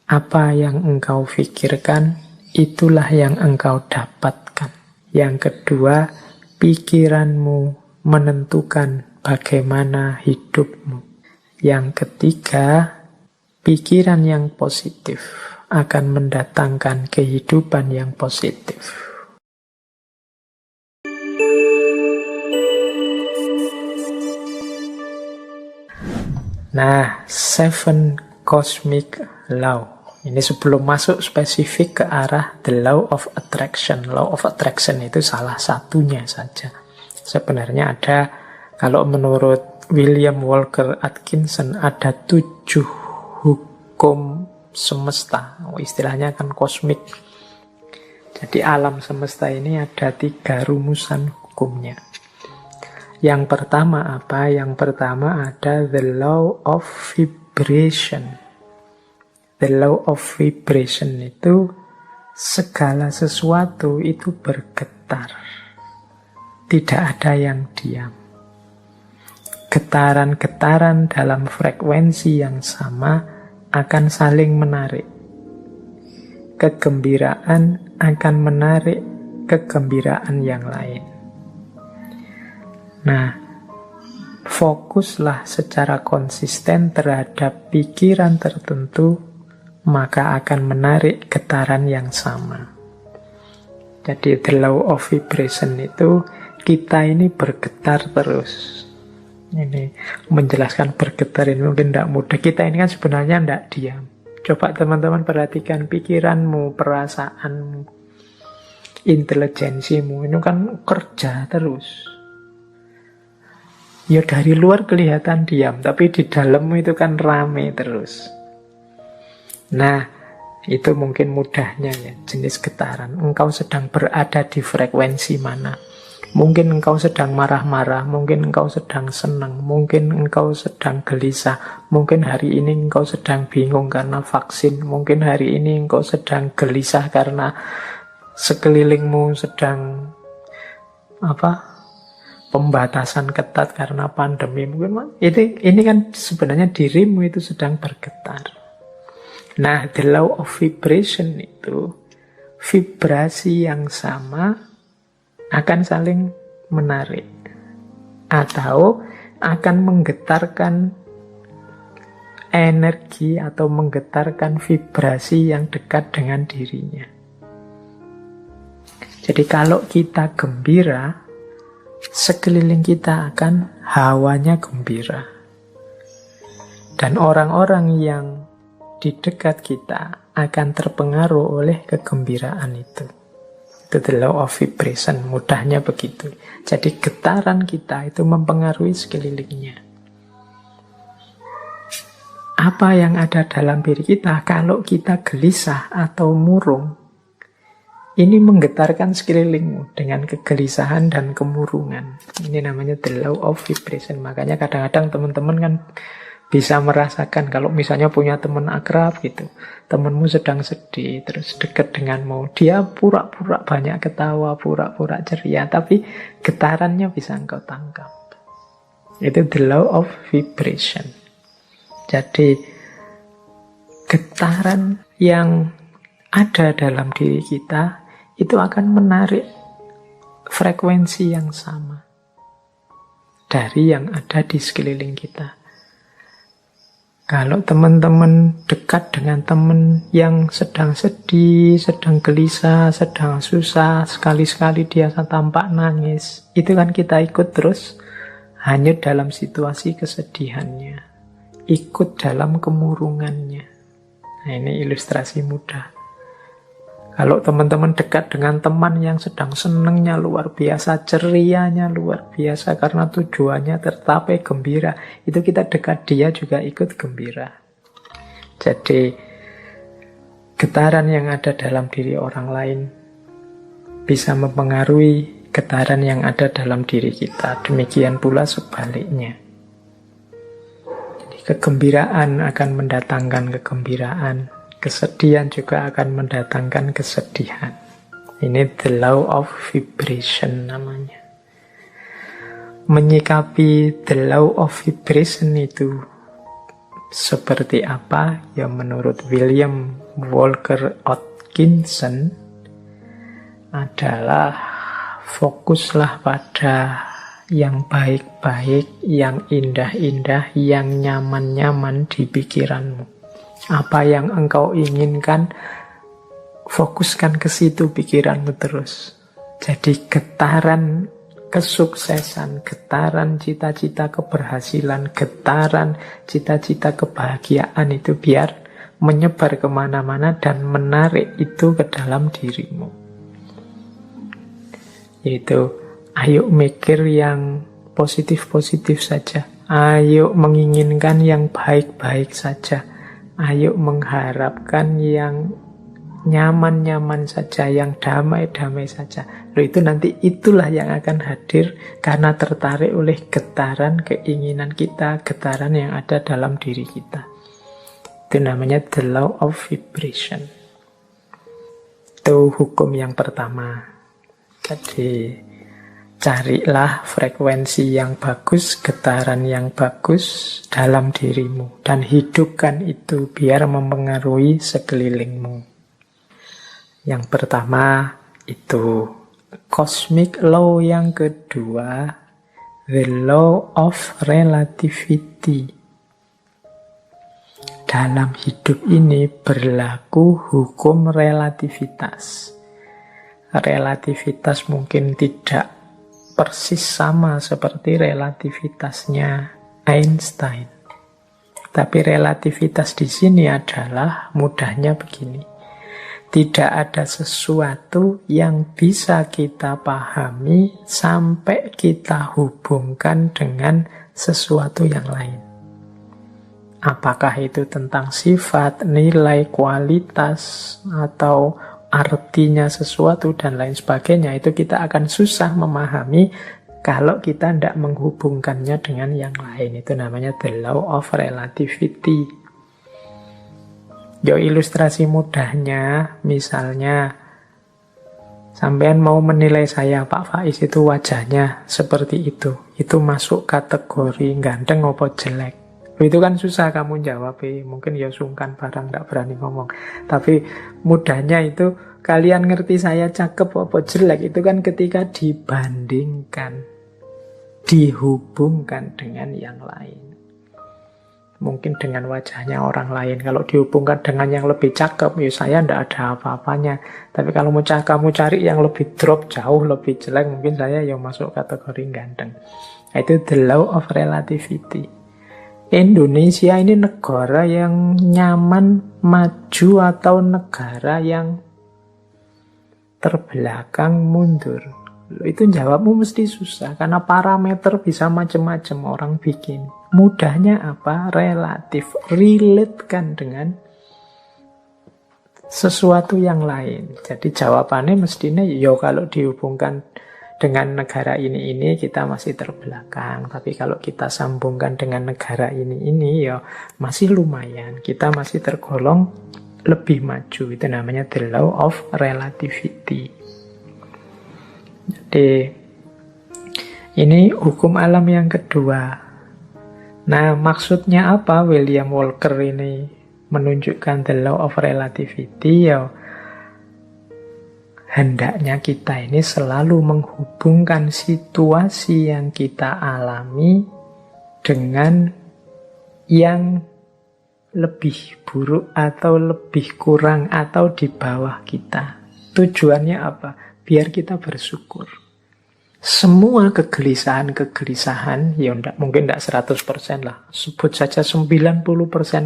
Apa yang engkau pikirkan, itulah yang engkau dapatkan. Yang kedua, pikiranmu menentukan bagaimana hidupmu. Yang ketiga, pikiran yang positif akan mendatangkan kehidupan yang positif. Nah, 7 cosmic law. Ini sebelum masuk spesifik ke arah the law of attraction. Law of attraction itu salah satunya saja. Sebenarnya ada, kalau menurut William Walker Atkinson, ada 7 hukum semesta. Istilahnya kan kosmik. Jadi alam semesta ini ada 3 rumusan hukumnya. Yang pertama apa? Yang pertama ada the law of vibration. The law of vibration itu segala sesuatu itu bergetar. Tidak ada yang diam. Getaran-getaran dalam frekuensi yang sama akan saling menarik. Kegembiraan akan menarik kegembiraan yang lain. Nah, fokuslah secara konsisten terhadap pikiran tertentu, maka akan menarik getaran yang sama. Jadi the law of vibration itu, kita ini bergetar terus. Ini menjelaskan bergetar ini mungkin tidak mudah. Kita ini kan sebenarnya tidak diam. Coba teman-teman perhatikan pikiranmu, perasaanmu, intelijensimu, ini kan kerja terus. Ya dari luar kelihatan diam, tapi di dalammu itu kan rame terus. Nah, itu mungkin mudahnya ya, jenis getaran. Engkau sedang berada di frekuensi mana? Mungkin engkau sedang marah-marah, mungkin engkau sedang senang, mungkin engkau sedang gelisah, mungkin hari ini engkau sedang bingung karena vaksin, mungkin hari ini engkau sedang gelisah karena sekelilingmu sedang pembatasan ketat karena pandemi. Mungkin ini kan sebenarnya dirimu itu sedang bergetar. Nah, the law of vibration itu, vibrasi yang sama akan saling menarik atau akan menggetarkan energi atau menggetarkan vibrasi yang dekat dengan dirinya. Jadi kalau kita gembira, sekeliling kita akan hawanya gembira. Dan orang-orang yang di dekat kita akan terpengaruh oleh kegembiraan itu. Itu the law of vibration, mudahnya begitu. Jadi getaran kita itu mempengaruhi sekelilingnya. Apa yang ada dalam diri kita, kalau kita gelisah atau murung, ini menggetarkan sekelilingmu dengan kegelisahan dan kemurungan. Ini namanya the law of vibration. Makanya kadang-kadang teman-teman kan bisa merasakan kalau misalnya punya teman akrab gitu. Temanmu sedang sedih, terus dekat denganmu. Dia pura-pura banyak ketawa, pura-pura ceria. Tapi getarannya bisa engkau tangkap. Itu the law of vibration. Jadi getaran yang ada dalam diri kita itu akan menarik frekuensi yang sama dari yang ada di sekeliling kita. Kalau teman-teman dekat dengan teman yang sedang sedih, sedang gelisah, sedang susah, sekali-sekali dia tampak nangis, itu kan kita ikut terus hanyut dalam situasi kesedihannya, ikut dalam kemurungannya. Nah, ini ilustrasi mudah. Kalau teman-teman dekat dengan teman yang sedang senengnya luar biasa, cerianya luar biasa karena tujuannya tercapai gembira, itu kita dekat dia juga ikut gembira. Jadi getaran yang ada dalam diri orang lain bisa mempengaruhi getaran yang ada dalam diri kita. Demikian pula sebaliknya. Jadi kegembiraan akan mendatangkan kegembiraan. Kesedihan juga akan mendatangkan kesedihan. Ini the law of vibration namanya. Menyikapi the law of vibration itu seperti apa? Ya menurut William Walker Atkinson adalah fokuslah pada yang baik-baik, yang indah-indah, yang nyaman-nyaman di pikiranmu. Apa yang engkau inginkan, fokuskan ke situ pikiranmu terus. Jadi getaran kesuksesan, getaran cita-cita keberhasilan, getaran cita-cita kebahagiaan itu biar menyebar kemana-mana dan menarik itu ke dalam dirimu. Yaitu, ayo mikir yang positif-positif saja. Ayo menginginkan yang baik-baik saja. Ayo mengharapkan yang nyaman-nyaman saja, yang damai-damai saja. Loh, itu nanti itulah yang akan hadir karena tertarik oleh getaran keinginan kita, getaran yang ada dalam diri kita. Itu namanya the law of vibration. Itu hukum yang pertama. Jadi, carilah frekuensi yang bagus, getaran yang bagus dalam dirimu. Dan hidupkan itu biar mempengaruhi sekelilingmu. Yang pertama itu cosmic law, yang kedua the law of relativity. Dalam hidup ini berlaku hukum relativitas. Relativitas mungkin tidak persis sama seperti relativitasnya Einstein. Tapi relativitas di sini adalah mudahnya begini. Tidak ada sesuatu yang bisa kita pahami sampai kita hubungkan dengan sesuatu yang lain. Apakah itu tentang sifat, nilai, kualitas, atau artinya sesuatu dan lain sebagainya, itu kita akan susah memahami kalau kita tidak menghubungkannya dengan yang lain. Itu namanya the law of relativity. Yo, ilustrasi mudahnya, misalnya sampean mau menilai saya, Pak Faiz itu wajahnya seperti itu masuk kategori ganteng apa jelek? Itu kan susah kamu jawab, mungkin ya sungkan barang, gak berani ngomong. Tapi mudahnya itu, kalian ngerti saya cakep apa jelek, itu kan ketika dibandingkan, dihubungkan dengan yang lain. Mungkin dengan wajahnya orang lain. Kalau dihubungkan dengan yang lebih cakep, ya saya ndak ada apa-apanya. Tapi kalau kamu cari yang lebih drop, jauh lebih jelek, mungkin saya yang masuk kategori ganteng. Itu the law of relativity. Indonesia ini negara yang nyaman, maju, atau negara yang terbelakang, mundur? Itu jawabmu mesti susah, karena parameter bisa macam-macam orang bikin. Mudahnya apa? Relatif. Relatekan dengan sesuatu yang lain. Jadi jawabannya mestinya, yo kalau dihubungkan dengan negara ini kita masih terbelakang. Tapi kalau kita sambungkan dengan negara ini ya masih lumayan. Kita masih tergolong lebih maju. Itu namanya the law of relativity. Jadi ini hukum alam yang kedua. Nah, maksudnya apa William Walker ini menunjukkan the law of relativity? Ya, hendaknya kita ini selalu menghubungkan situasi yang kita alami dengan yang lebih buruk atau lebih kurang atau di bawah kita. Tujuannya apa? Biar kita bersyukur. Semua kegelisahan, ya mungkin tidak 100% lah. Sebut saja 90%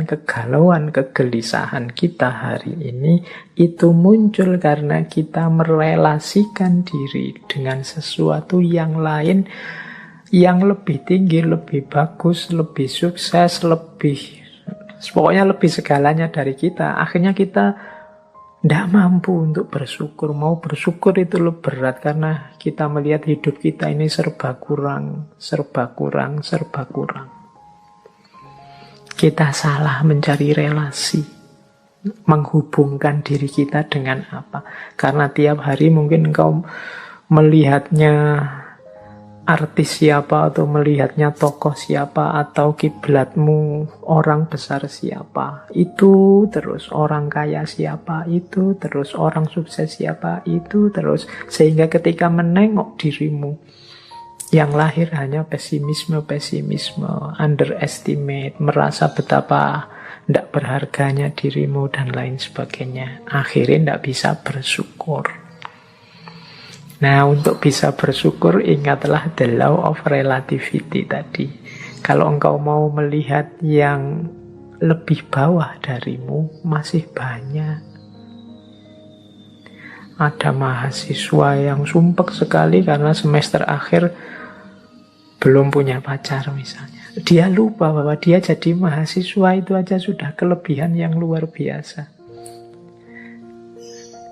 kegalauan, kegelisahan kita hari ini, itu muncul karena kita merelasikan diri dengan sesuatu yang lain, yang lebih tinggi, lebih bagus, lebih sukses, pokoknya lebih segalanya dari kita. Akhirnya kita tidak mampu untuk bersyukur. Mau bersyukur itu lebih berat karena kita melihat hidup kita ini serba kurang. Kita salah mencari relasi, menghubungkan diri kita dengan apa. Karena tiap hari mungkin engkau melihatnya artis siapa, atau melihatnya tokoh siapa, atau kiblatmu orang besar siapa, itu terus orang kaya siapa, itu terus orang sukses siapa, itu terus, sehingga ketika menengok dirimu yang lahir hanya pesimisme, underestimate, merasa betapa tidak berharganya dirimu dan lain sebagainya, akhirnya tidak bisa bersyukur. Nah, untuk bisa bersyukur, ingatlah the law of relativity tadi. Kalau engkau mau melihat yang lebih bawah darimu, masih banyak. Ada mahasiswa yang sumpek sekali karena semester akhir belum punya pacar misalnya. Dia lupa bahwa dia jadi mahasiswa itu aja sudah kelebihan yang luar biasa.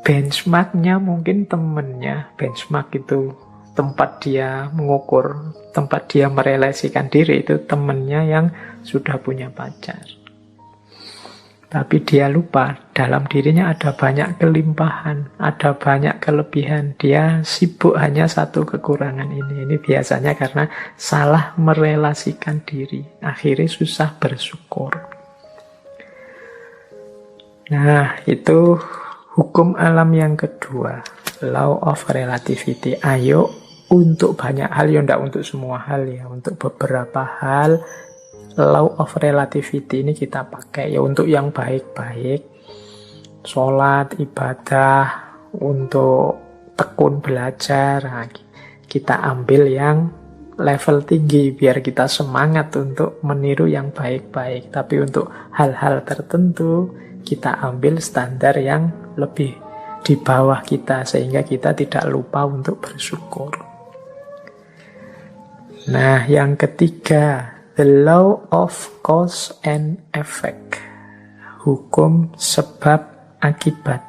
Benchmarknya mungkin temennya. Benchmark itu tempat dia mengukur, tempat dia merelasikan diri, itu temennya yang sudah punya pacar. Tapi dia lupa, dalam dirinya ada banyak kelimpahan, ada banyak kelebihan. Dia sibuk hanya satu kekurangan ini. Ini biasanya karena salah merelasikan diri. Akhirnya susah bersyukur. Nah, itu hukum alam yang kedua, law of relativity. Ayo, untuk banyak hal, ya enggak untuk semua hal ya, untuk beberapa hal, law of relativity ini kita pakai ya untuk yang baik-baik, sholat, ibadah, untuk tekun belajar. Nah, kita ambil yang level tinggi biar kita semangat untuk meniru yang baik-baik. Tapi untuk hal-hal tertentu kita ambil standar yang lebih di bawah kita sehingga kita tidak lupa untuk bersyukur. Nah, yang ketiga, the law of cause and effect. Hukum sebab akibat.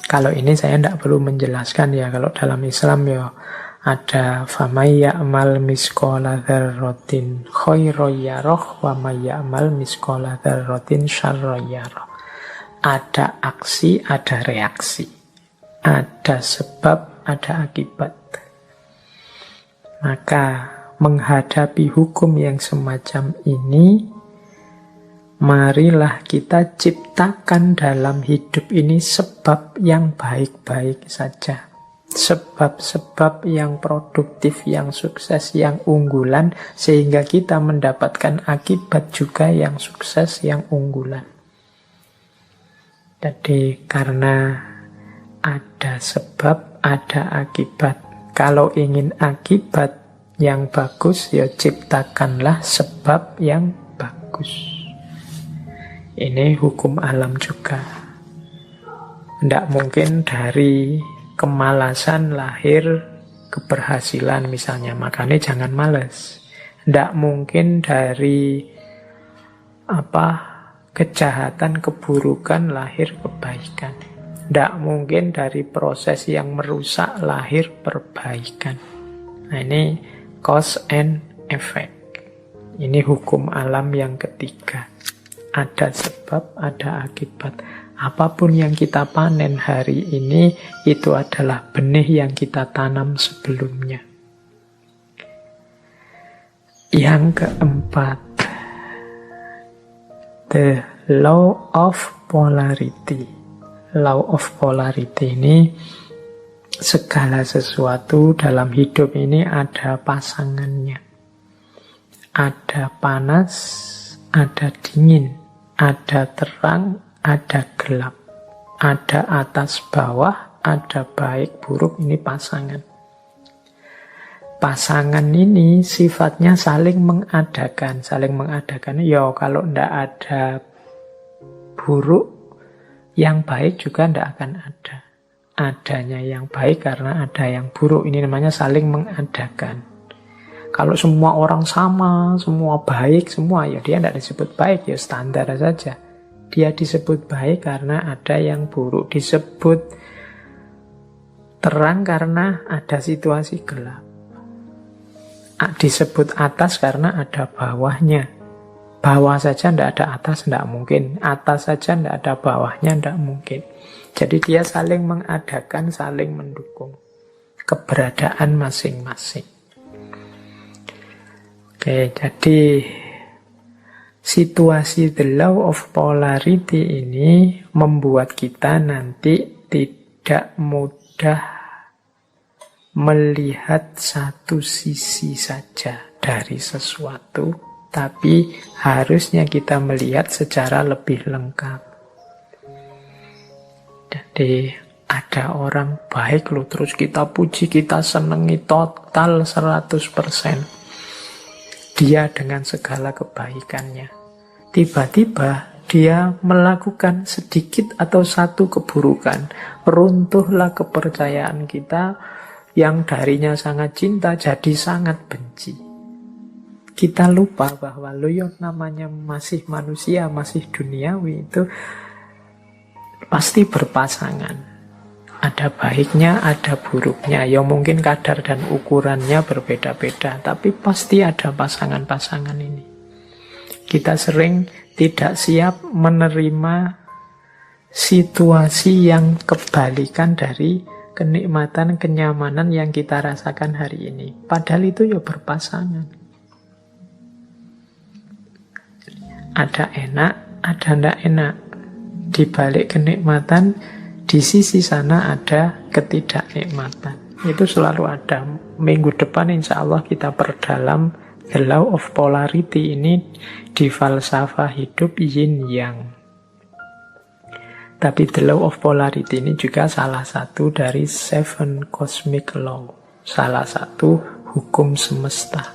Kalau ini saya tidak perlu menjelaskan ya. Kalau dalam Islam ya ada famay ya'mal misqala dzarratin khairan yarah wa may ya'mal misqala dzarratin syarran yarah. Ada aksi, ada reaksi. Ada sebab, ada akibat. Maka menghadapi hukum yang semacam ini, marilah kita ciptakan dalam hidup ini sebab yang baik-baik saja. Sebab-sebab yang produktif, yang sukses, yang unggulan, sehingga kita mendapatkan akibat juga yang sukses, yang unggulan. Jadi karena ada sebab, ada akibat. Kalau ingin akibat yang bagus, ya ciptakanlah sebab yang bagus. Ini hukum alam juga. Tidak mungkin dari kemalasan lahir keberhasilan misalnya, makanya jangan malas. Tidak mungkin dari kejahatan, keburukan lahir kebaikan. Tidak mungkin dari proses yang merusak lahir perbaikan. Nah, ini cause and effect. Ini hukum alam yang ketiga. Ada sebab, ada akibat. Apapun yang kita panen hari ini, itu adalah benih yang kita tanam sebelumnya. Yang keempat, the law of polarity. Law of polarity ini, segala sesuatu dalam hidup ini ada pasangannya. Ada panas, ada dingin, ada terang, ada gelap, ada atas bawah, ada baik buruk. Ini pasangan. Pasangan ini sifatnya saling mengadakan. Saling mengadakan, ya kalau tidak ada buruk, yang baik juga tidak akan ada. Adanya yang baik karena ada yang buruk. Ini namanya saling mengadakan. Kalau semua orang sama, semua baik, semua, ya dia tidak disebut baik, ya standar saja. Dia disebut baik karena ada yang buruk. Disebut terang karena ada situasi gelap. Disebut atas karena ada bawahnya. Bawah saja tidak ada atas, tidak mungkin. Atas saja tidak ada bawahnya, tidak mungkin. Jadi dia saling mengadakan, saling mendukung. keberadaan masing-masing. Oke, jadi situasi the law of polarity ini membuat kita nanti tidak mudah melihat satu sisi saja dari sesuatu, tapi harusnya kita melihat secara lebih lengkap. Jadi ada orang baik loh, terus kita puji, kita senangi total 100%. Dia dengan segala kebaikannya. Tiba-tiba dia melakukan sedikit atau satu keburukan. Runtuhlah kepercayaan kita yang darinya sangat cinta jadi sangat benci. Kita lupa bahwa namanya masih manusia, masih duniawi, itu pasti berpasangan. Ada baiknya, ada buruknya. Ya mungkin kadar dan ukurannya berbeda-beda, tapi pasti ada pasangan-pasangan ini. Kita sering tidak siap menerima situasi yang kebalikan dari kenikmatan, kenyamanan yang kita rasakan hari ini. Padahal itu ya berpasangan. Ada enak, ada tidak enak. Di balik kenikmatan, di sisi sana ada ketidaknikmatan. Itu selalu ada. Minggu depan insya Allah kita perdalam the law of polarity ini di falsafah hidup yin yang. Tapi the law of polarity ini juga salah satu dari 7 cosmic law. Salah satu hukum semesta.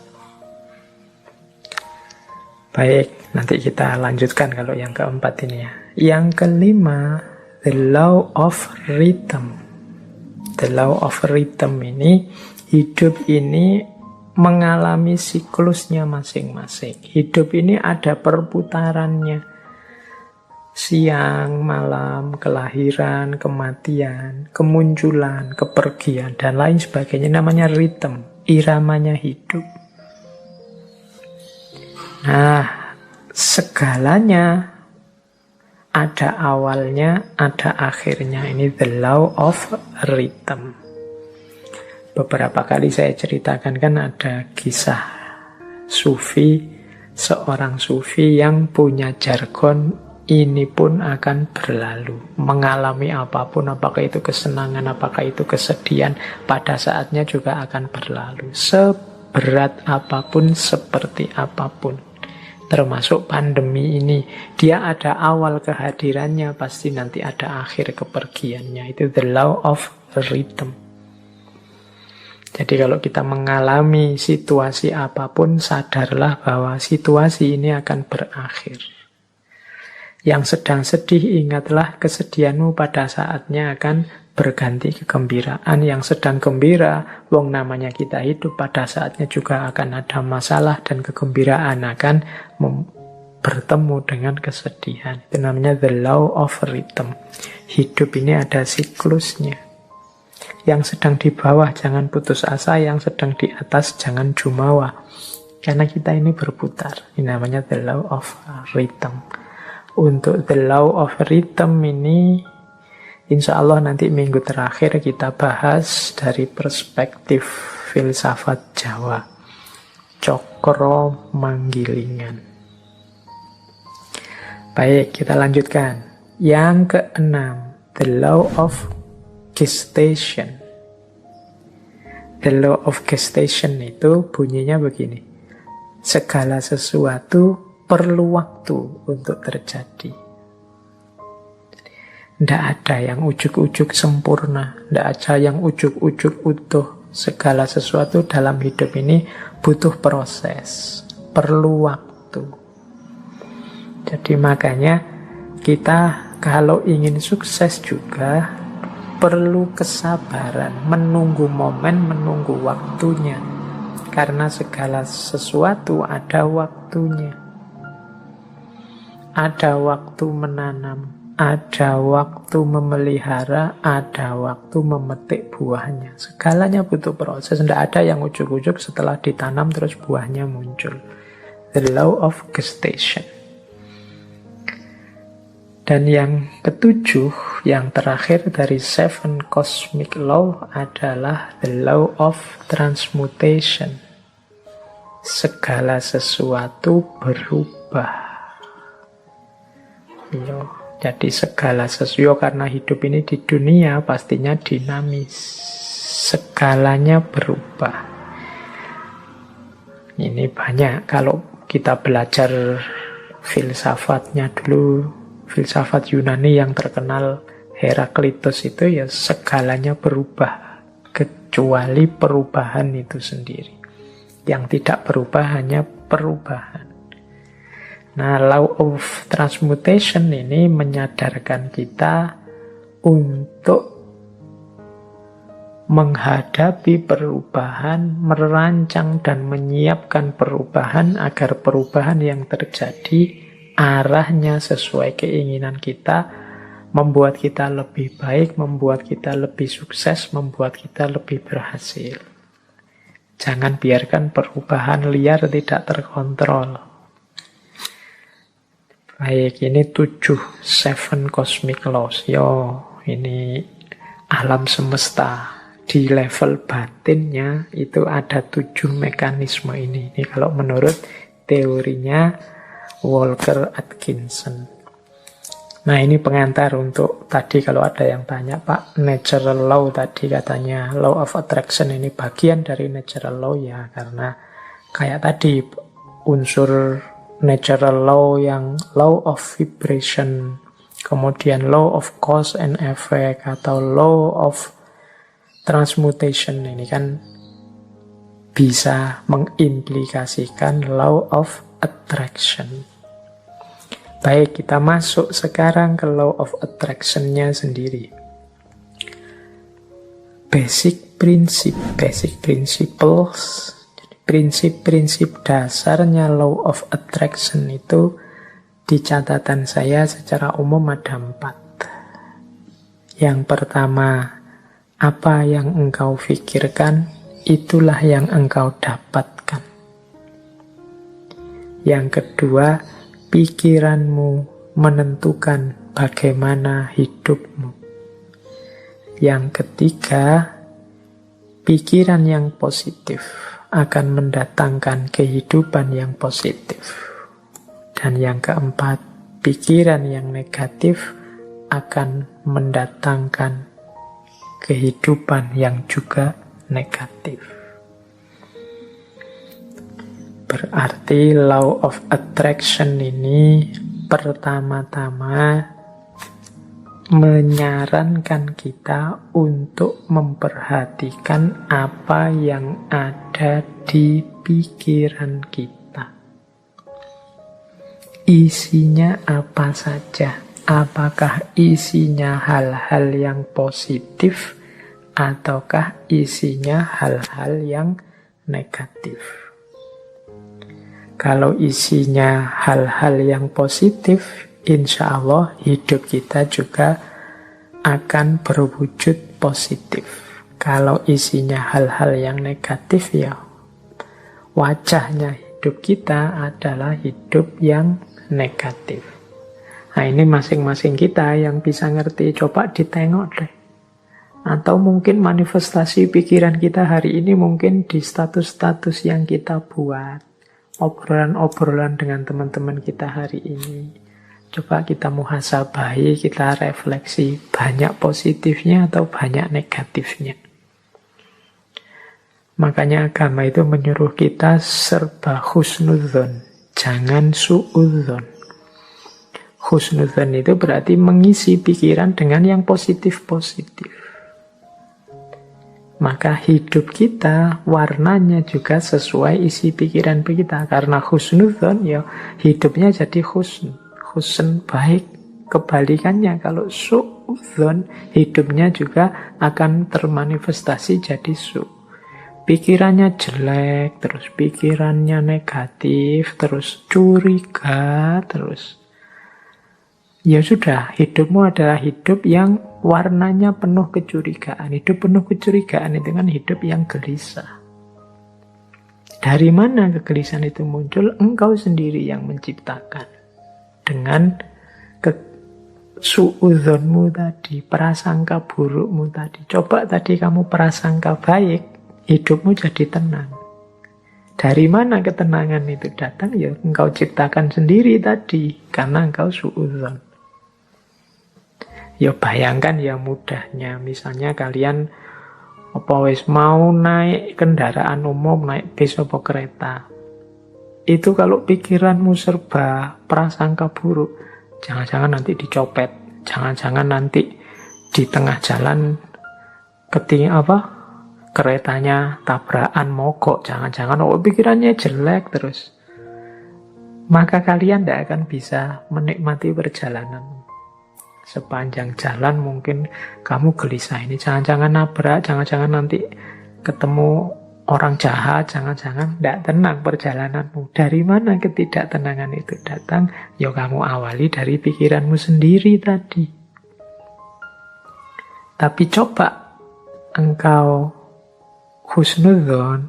Baik, nanti kita lanjutkan kalau yang keempat ini ya. Yang kelima, the law of rhythm. The law of rhythm ini, hidup ini mengalami siklusnya masing-masing. Hidup ini ada perputarannya. Siang, malam, kelahiran, kematian, kemunculan, kepergian, dan lain sebagainya. Namanya rhythm, iramanya hidup. Nah, segalanya ada awalnya, ada akhirnya. Ini the law of rhythm. Beberapa kali saya ceritakan kan ada kisah sufi, seorang sufi yang punya jargon, ini pun akan berlalu. Mengalami apapun, apakah itu kesenangan, apakah itu kesedihan, pada saatnya juga akan berlalu. Seberat apapun, seperti apapun. Termasuk pandemi ini, dia ada awal kehadirannya, pasti nanti ada akhir kepergiannya. Itu the law of rhythm. Jadi kalau kita mengalami situasi apapun, sadarlah bahwa situasi ini akan berakhir. Yang sedang sedih, ingatlah kesedihanmu pada saatnya akan berganti kegembiraan. Yang sedang gembira, wong namanya kita hidup, pada saatnya juga akan ada masalah dan kegembiraan akan bertemu dengan kesedihan. Itu namanya the law of rhythm. Hidup ini ada siklusnya. Yang sedang di bawah jangan putus asa, yang sedang di atas jangan jumawa. Karena kita ini berputar. Ini namanya the law of rhythm. Untuk the law of rhythm ini, insya Allah nanti minggu terakhir kita bahas dari perspektif filsafat Jawa. Cokro Manggilingan. Baik, kita lanjutkan. Yang keenam, the law of gestation. The law of gestation itu bunyinya begini. Segala sesuatu perlu waktu untuk terjadi. Tidak ada yang ujuk-ujuk sempurna. Tidak ada yang ujuk-ujuk utuh. Segala sesuatu dalam hidup ini butuh proses. Perlu waktu. Jadi makanya kita kalau ingin sukses juga perlu kesabaran. Menunggu momen, menunggu waktunya. Karena segala sesuatu ada waktunya. Ada waktu menanam, ada waktu memelihara, ada waktu memetik buahnya. Segalanya butuh proses. Tidak ada yang ujuk-ujuk setelah ditanam terus buahnya muncul. The law of gestation. Dan yang ketujuh, yang terakhir dari 7 cosmic law adalah the law of transmutation. Segala sesuatu berubah. Jadi segala sesuatu, karena hidup ini di dunia pastinya dinamis. Segalanya berubah. Ini banyak kalau kita belajar filsafatnya dulu, filsafat Yunani yang terkenal Heraklitus itu ya segalanya berubah kecuali perubahan itu sendiri. Yang tidak berubah hanya perubahan. Nah, law of transmutation ini menyadarkan kita untuk menghadapi perubahan, merancang dan menyiapkan perubahan agar perubahan yang terjadi arahnya sesuai keinginan kita, membuat kita lebih baik, membuat kita lebih sukses, membuat kita lebih berhasil. Jangan biarkan perubahan liar tidak terkontrol. Baik, ini 7 cosmic laws. Ini alam semesta. Di level batinnya itu ada 7 mekanisme ini. Ini kalau menurut teorinya Walker Atkinson. Nah, ini pengantar untuk tadi kalau ada yang tanya, Pak, natural law tadi katanya law of attraction ini bagian dari natural law ya, karena kayak tadi unsur natural law yang law of vibration, kemudian law of cause and effect atau law of transmutation ini kan bisa mengimplikasikan law of attraction. Baik, kita masuk sekarang ke law of attraction-nya sendiri. Basic principles, prinsip-prinsip dasarnya law of attraction itu di catatan saya secara umum ada 4. Yang pertama, apa yang engkau pikirkan, itulah yang engkau dapatkan. Yang kedua, pikiranmu menentukan bagaimana hidupmu. Yang ketiga, pikiran yang positif akan mendatangkan kehidupan yang positif. Dan yang keempat, pikiran yang negatif akan mendatangkan kehidupan yang juga negatif. Berarti law of attraction ini pertama-tama menyarankan kita untuk memperhatikan apa yang ada di pikiran kita. Isinya apa saja? Apakah isinya hal-hal yang positif ataukah isinya hal-hal yang negatif? Kalau isinya hal-hal yang positif, insya Allah hidup kita juga akan berwujud positif. Kalau isinya hal-hal yang negatif, ya wajahnya hidup kita adalah hidup yang negatif. Nah, ini masing-masing kita yang bisa ngerti, coba ditengok deh. Atau mungkin manifestasi pikiran kita hari ini mungkin di status-status yang kita buat. Obrolan-obrolan dengan teman-teman kita hari ini. Coba kita muhasabahi, kita refleksi, banyak positifnya atau banyak negatifnya. Makanya agama itu menyuruh kita serba husnudzon, jangan suudzon. Husnudzon itu berarti mengisi pikiran dengan yang positif-positif. Maka hidup kita warnanya juga sesuai isi pikiran kita. Karena husnudzon, ya hidupnya jadi husn baik. Kebalikannya kalau suudzon, hidupnya juga akan termanifestasi jadi su. Pikirannya jelek, terus pikirannya negatif, terus curiga, terus ya sudah, hidupmu adalah hidup yang warnanya penuh kecurigaan. Hidup penuh kecurigaan itu kan hidup yang gelisah. Dari mana kegelisahan itu muncul? Engkau sendiri yang menciptakan. Dengan suudzonmu tadi, prasangka burukmu tadi. Coba tadi kamu prasangka baik, hidupmu jadi tenang. Dari mana ketenangan itu datang? Ya engkau ciptakan sendiri tadi, karena engkau suudzon. Ya bayangkan ya mudahnya, misalnya kalian mau naik kendaraan umum, naik bis atau kereta. Itu kalau pikiranmu serba prasangka buruk, jangan-jangan nanti dicopet, jangan-jangan nanti di tengah jalan keretanya tabrakan mogok, jangan-jangan pikirannya jelek terus. Maka kalian tidak akan bisa menikmati perjalanan. Sepanjang jalan mungkin kamu gelisah, ini jangan-jangan nabrak, jangan-jangan nanti ketemu orang jahat, jangan-jangan tidak tenang perjalananmu. Dari mana ketidaktenangan itu datang? Ya kamu awali dari pikiranmu sendiri tadi. Tapi coba engkau husnudzon,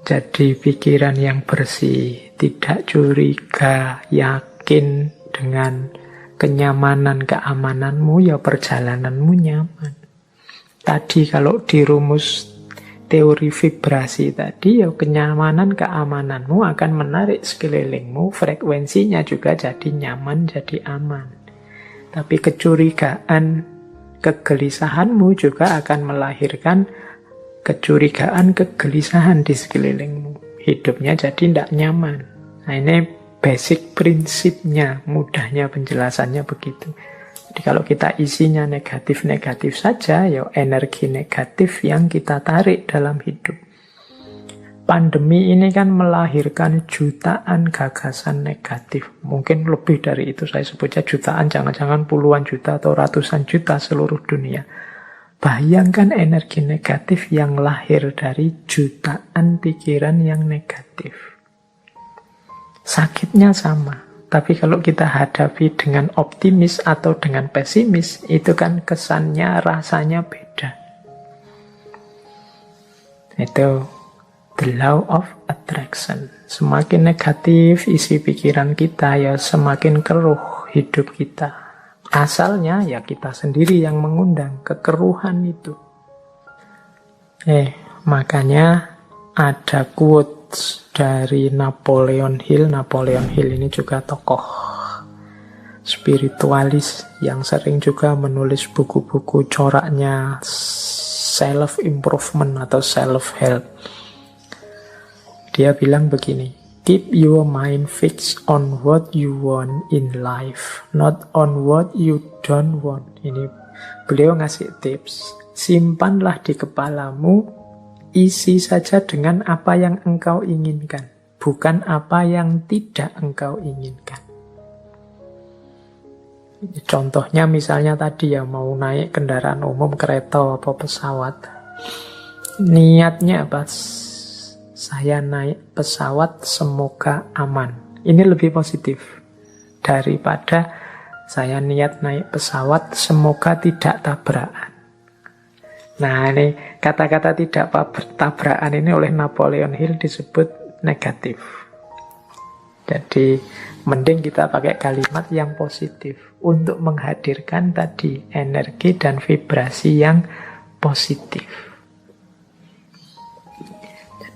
jadi pikiran yang bersih, tidak curiga, yakin dengan kenyamanan, keamananmu, ya perjalananmu nyaman. Tadi kalau dirumus teori vibrasi tadi, ya kenyamanan, keamananmu akan menarik sekelilingmu, frekuensinya juga jadi nyaman, jadi aman. Tapi kecurigaan, kegelisahanmu juga akan melahirkan kecurigaan, kegelisahan di sekelilingmu. Hidupnya jadi tidak nyaman. Nah ini basic prinsipnya, mudahnya penjelasannya begitu. Jadi kalau kita isinya negatif-negatif saja, ya energi negatif yang kita tarik dalam hidup. Pandemi ini kan melahirkan jutaan gagasan negatif. Mungkin lebih dari itu, saya sebutnya jutaan, jangan-jangan puluhan juta atau ratusan juta seluruh dunia. Bayangkan energi negatif yang lahir dari jutaan pikiran yang negatif. Sakitnya sama. Tapi kalau kita hadapi dengan optimis atau dengan pesimis, itu kan kesannya, rasanya beda. Itu the law of attraction. Semakin negatif isi pikiran kita, ya semakin keruh hidup kita. Asalnya ya kita sendiri yang mengundang kekeruhan itu. Makanya ada quote dari Napoleon Hill. Napoleon Hill ini juga tokoh spiritualis yang sering juga menulis buku-buku coraknya self-improvement atau self-help. Dia bilang begini, keep your mind fixed on what you want in life, not on what you don't want. Ini beliau ngasih tips, simpanlah di kepalamu, isi saja dengan apa yang engkau inginkan, bukan apa yang tidak engkau inginkan. Contohnya misalnya tadi ya, mau naik kendaraan umum, kereta atau pesawat. Niatnya apa? Saya naik pesawat semoga aman. Ini lebih positif daripada saya niat naik pesawat semoga tidak tabrakan. Nah ini kata-kata tidak tabrakan ini oleh Napoleon Hill disebut negatif. Jadi mending kita pakai kalimat yang positif untuk menghadirkan tadi energi dan vibrasi yang positif.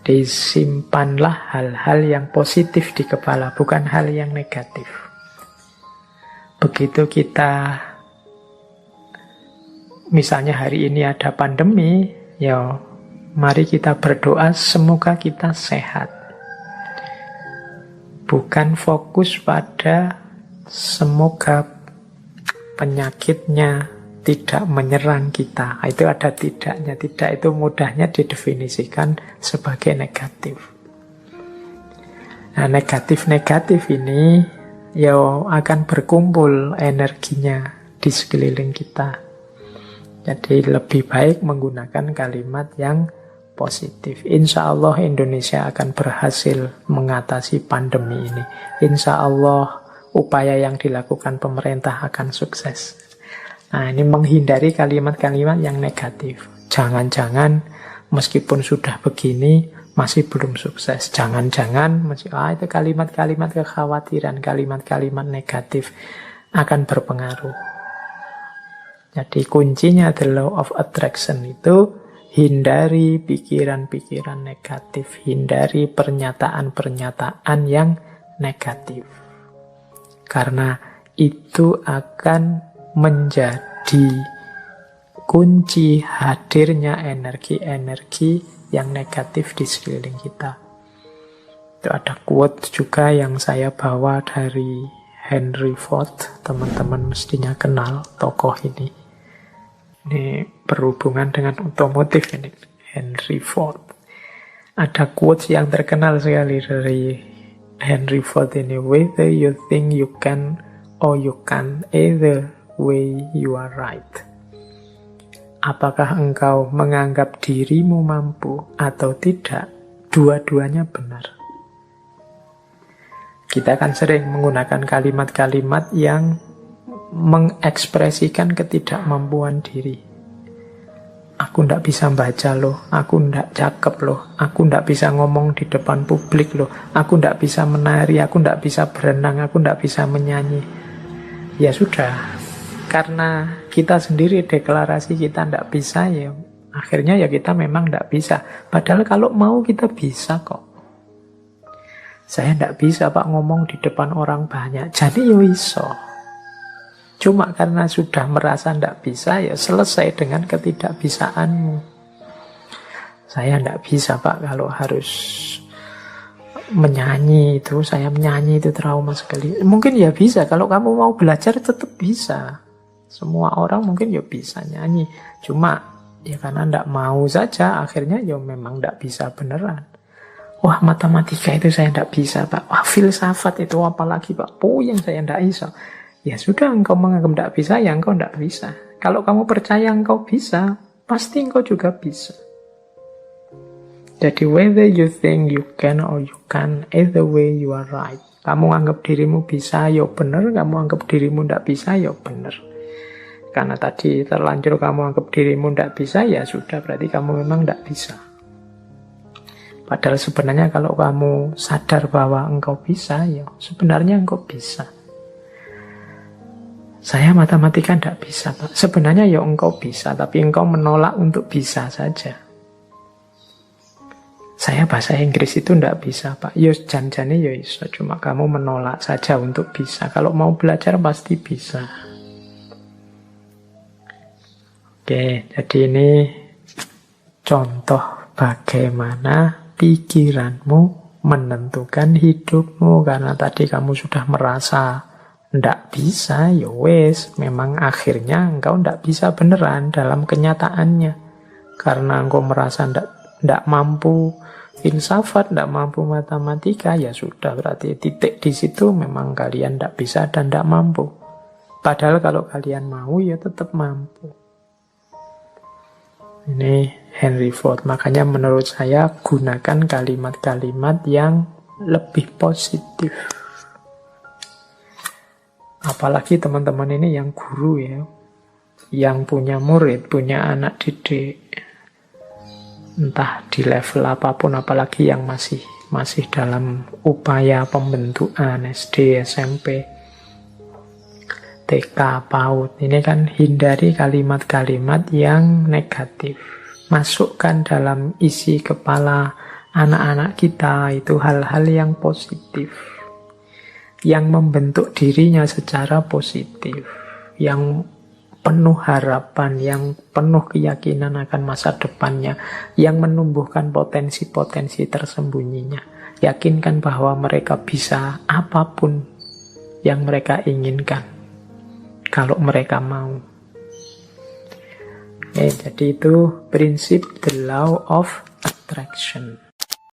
Jadi simpanlah hal-hal yang positif di kepala, bukan hal yang negatif. Begitu kita, misalnya hari ini ada pandemi, ya mari kita berdoa semoga kita sehat. Bukan fokus pada semoga penyakitnya tidak menyerang kita. Itu ada tidaknya. Tidak itu mudahnya didefinisikan sebagai negatif. Nah, negatif-negatif ini ya akan berkumpul energinya di sekeliling kita. Jadi lebih baik menggunakan kalimat yang positif. Insya Allah Indonesia akan berhasil mengatasi pandemi ini. Insya Allah upaya yang dilakukan pemerintah akan sukses. Nah, ini menghindari kalimat-kalimat yang negatif. Jangan-jangan meskipun sudah begini masih belum sukses. Jangan-jangan itu kalimat-kalimat kekhawatiran, kalimat-kalimat negatif. akan berpengaruh. Jadi kuncinya the law of attraction itu hindari pikiran-pikiran negatif, hindari pernyataan-pernyataan yang negatif. Karena itu akan menjadi kunci hadirnya energi-energi yang negatif di sekeliling kita. Itu ada quote juga yang saya bawa dari Henry Ford. Teman-teman mestinya kenal tokoh ini. Ini berhubungan dengan otomotif ini, Henry Ford. Ada quotes yang terkenal sekali dari Henry Ford ini. Whether you think you can or you can't, either way you are right. Apakah engkau menganggap dirimu mampu atau tidak, dua-duanya benar. Kita kan sering menggunakan kalimat-kalimat yang mengekspresikan ketidakmampuan diri. Aku ndak bisa baca loh, aku ndak cakep loh, aku ndak bisa ngomong di depan publik loh, aku ndak bisa menari, aku ndak bisa berenang, aku ndak bisa menyanyi. Ya sudah, karena kita sendiri deklarasi kita ndak bisa, ya akhirnya ya kita memang ndak bisa. Padahal kalau mau kita bisa kok. Saya ndak bisa Pak ngomong di depan orang banyak, jadi yo iso. Cuma karena sudah merasa ndak bisa, ya selesai dengan ketidakbisaanmu. Saya ndak bisa Pak kalau harus menyanyi itu, saya menyanyi itu trauma sekali. Mungkin ya bisa, kalau kamu mau belajar tetap bisa. Semua orang mungkin ya bisa nyanyi. Cuma ya karena ndak mau saja, akhirnya ya memang ndak bisa beneran. Wah, matematika itu saya ndak bisa Pak. Wah, filsafat itu apalagi Pak. Puyeng saya ndak bisa. Ya sudah, engkau menganggap tidak bisa, ya engkau tidak bisa. Kalau kamu percaya engkau bisa, pasti engkau juga bisa. Jadi whether you think you can or you can't, either way you are right. Kamu anggap dirimu bisa, ya benar. Kamu anggap dirimu tidak bisa, ya benar. Karena tadi terlanjur kamu anggap dirimu tidak bisa, ya sudah, berarti kamu memang tidak bisa. Padahal sebenarnya kalau kamu sadar bahwa engkau bisa, ya sebenarnya engkau bisa. Saya matematika tidak bisa, Pak. Sebenarnya ya engkau bisa, tapi engkau menolak untuk bisa saja. Saya bahasa Inggris itu tidak bisa, Pak. Ya jan-jane ya iso, cuma kamu menolak saja untuk bisa. Kalau mau belajar pasti bisa. Oke, jadi ini contoh bagaimana pikiranmu menentukan hidupmu. Karena tadi kamu sudah merasa ndak bisa, ya wes, memang akhirnya engkau ndak bisa beneran dalam kenyataannya. Karena engkau merasa ndak mampu filsafat, ndak mampu matematika, ya sudah, berarti titik di situ memang kalian ndak bisa dan ndak mampu. Padahal kalau kalian mau, ya tetap mampu. Ini Henry Ford. Makanya menurut saya gunakan kalimat-kalimat yang lebih positif. Apalagi teman-teman ini yang guru ya, yang punya murid, punya anak didik, entah di level apapun, apalagi yang masih dalam upaya pembentukan SD, SMP, TK, PAUD. Ini kan hindari kalimat-kalimat yang negatif. Masukkan dalam isi kepala anak-anak kita itu hal-hal yang positif, yang membentuk dirinya secara positif, yang penuh harapan, yang penuh keyakinan akan masa depannya, yang menumbuhkan potensi-potensi tersembunyinya. Yakinkan bahwa mereka bisa apapun yang mereka inginkan, kalau mereka mau. Jadi itu prinsip the law of attraction.